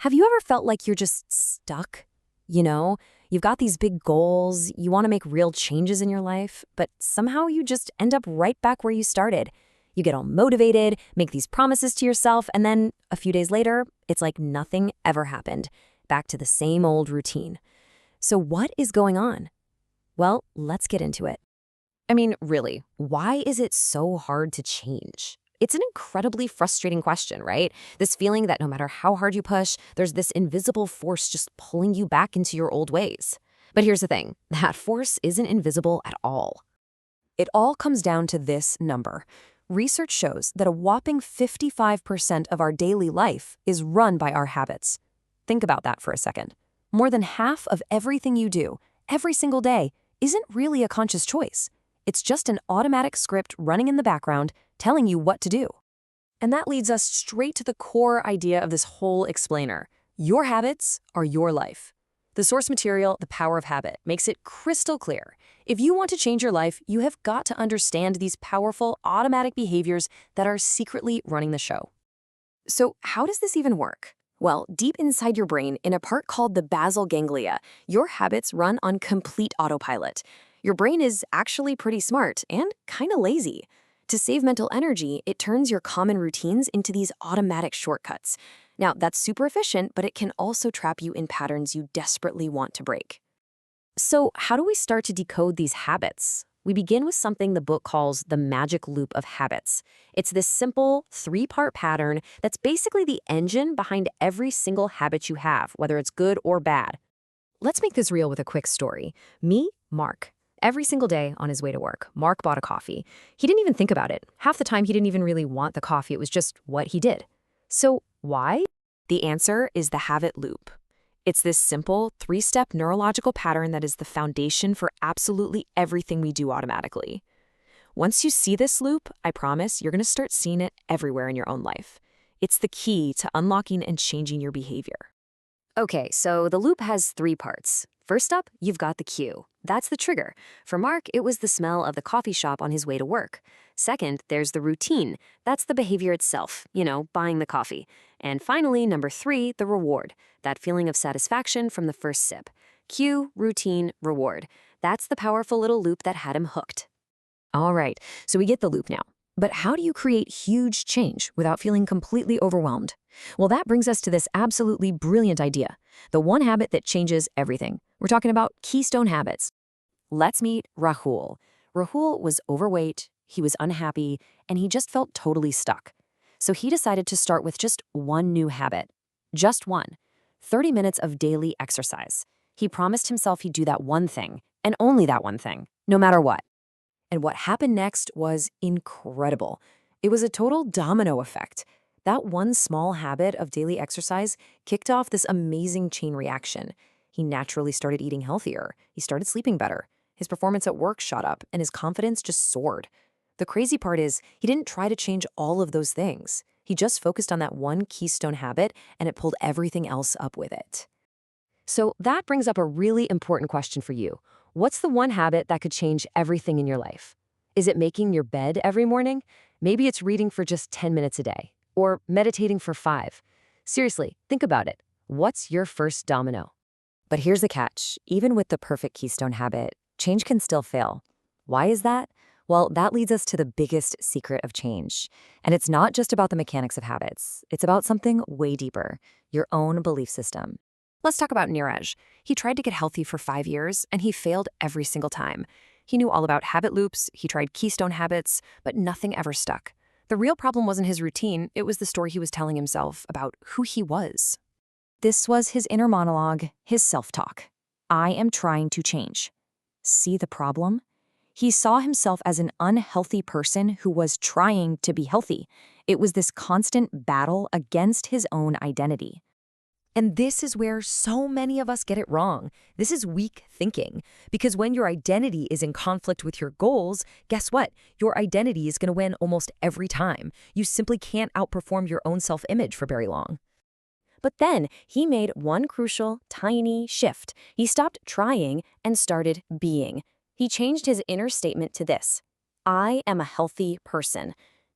Have you ever felt like you're just stuck? You know, you've got these big goals, you want to make real changes in your life, but somehow you just end up right back where you started. You get all motivated, make these promises to yourself, and then a few days later, it's like nothing ever happened. Back to the same old routine. So what is going on? Well, let's get into it. I mean, really, why is it so hard to change? It's an incredibly frustrating question, right? This feeling that no matter how hard you push, there's this invisible force just pulling you back into your old ways. But here's the thing, that force isn't invisible at all. It all comes down to this number. Research shows that a whopping 55% of our daily life is run by our habits. Think about that for a second. More than half of everything you do, every single day, isn't really a conscious choice. It's just an automatic script running in the background telling you what to do. And that leads us straight to the core idea of this whole explainer. Your habits are your life. The source material, The Power of Habit, makes it crystal clear. If you want to change your life, you have got to understand these powerful automatic behaviors that are secretly running the show. So how does this even work? Well, deep inside your brain, in a part called the basal ganglia, your habits run on complete autopilot. Your brain is actually pretty smart and kind of lazy. To save mental energy, it turns your common routines into these automatic shortcuts. Now, that's super efficient, but it can also trap you in patterns you desperately want to break. So, how do we start to decode these habits? We begin with something the book calls the magic loop of habits. It's this simple, three-part pattern that's basically the engine behind every single habit you have, whether it's good or bad. Let's make this real with a quick story. Me, Mark. Every single day on his way to work, Mark bought a coffee. He didn't even think about it. Half the time, he didn't even really want the coffee. It was just what he did. So why? The answer is the habit loop. It's this simple, three-step neurological pattern that is the foundation for absolutely everything we do automatically. Once you see this loop, I promise you're going to start seeing it everywhere in your own life. It's the key to unlocking and changing your behavior. Okay, so the loop has three parts. First up, you've got the cue. That's the trigger. For Mark, it was the smell of the coffee shop on his way to work. Second, there's the routine. That's the behavior itself, buying the coffee. And finally, number three, the reward. That feeling of satisfaction from the first sip. Cue, routine, reward. That's the powerful little loop that had him hooked. All right, so we get the loop now. But how do you create huge change without feeling completely overwhelmed? Well, that brings us to this absolutely brilliant idea, the one habit that changes everything. We're talking about keystone habits. Let's meet Rahul. Rahul was overweight, he was unhappy, and he just felt totally stuck. So he decided to start with just one new habit. Just one. 30 minutes of daily exercise. He promised himself he'd do that one thing, and only that one thing, no matter what. And what happened next was incredible. It was a total domino effect. That one small habit of daily exercise kicked off this amazing chain reaction. He naturally started eating healthier. He started sleeping better. His performance at work shot up, and his confidence just soared. The crazy part is, he didn't try to change all of those things. He just focused on that one keystone habit, and it pulled everything else up with it. So that brings up a really important question for you. What's the one habit that could change everything in your life? Is it making your bed every morning? Maybe it's reading for just 10 minutes a day, or meditating for 5. Seriously, think about it. What's your first domino? But here's the catch. Even with the perfect keystone habit, change can still fail. Why is that? Well, that leads us to the biggest secret of change. And it's not just about the mechanics of habits. It's about something way deeper, your own belief system. Let's talk about Neeraj. He tried to get healthy for 5 years, and he failed every single time. He knew all about habit loops, he tried keystone habits, but nothing ever stuck. The real problem wasn't his routine, it was the story he was telling himself about who he was. This was his inner monologue, his self-talk. I am trying to change. See the problem? He saw himself as an unhealthy person who was trying to be healthy. It was this constant battle against his own identity. And this is where so many of us get it wrong. This is weak thinking. Because when your identity is in conflict with your goals, guess what? Your identity is going to win almost every time. You simply can't outperform your own self-image for very long. But then he made one crucial, tiny shift. He stopped trying and started being. He changed his inner statement to this: I am a healthy person.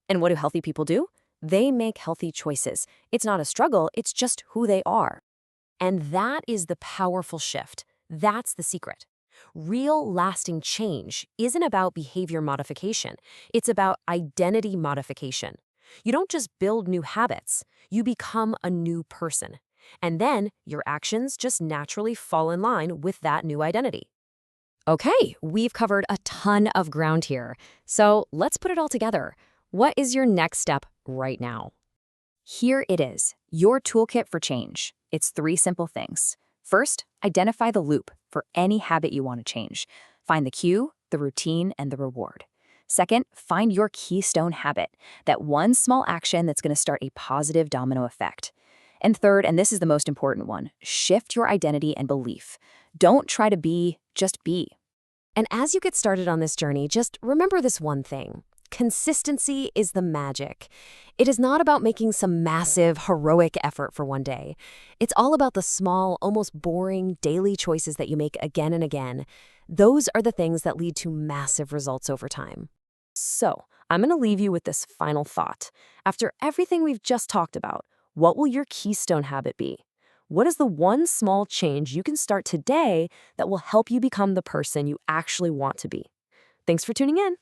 And what do healthy people do? They make healthy choices. It's not a struggle, it's just who they are. And that is the powerful shift. That's the secret. Real, lasting change isn't about behavior modification. It's about identity modification. You don't just build new habits, you become a new person. And then your actions just naturally fall in line with that new identity. Okay, we've covered a ton of ground here. So let's put it all together. What is your next step right now? Here it is, your toolkit for change. It's 3 simple things. First, identify the loop for any habit you want to change. Find the cue, the routine, and the reward. Second, find your keystone habit, that one small action that's going to start a positive domino effect. And third, and this is the most important one, shift your identity and belief. Don't try to be, just be. And as you get started on this journey, just remember this one thing. Consistency is the magic. It is not about making some massive, heroic effort for one day. It's all about the small, almost boring, daily choices that you make again and again. Those are the things that lead to massive results over time. So, I'm going to leave you with this final thought. After everything we've just talked about, what will your keystone habit be? What is the one small change you can start today that will help you become the person you actually want to be? Thanks for tuning in.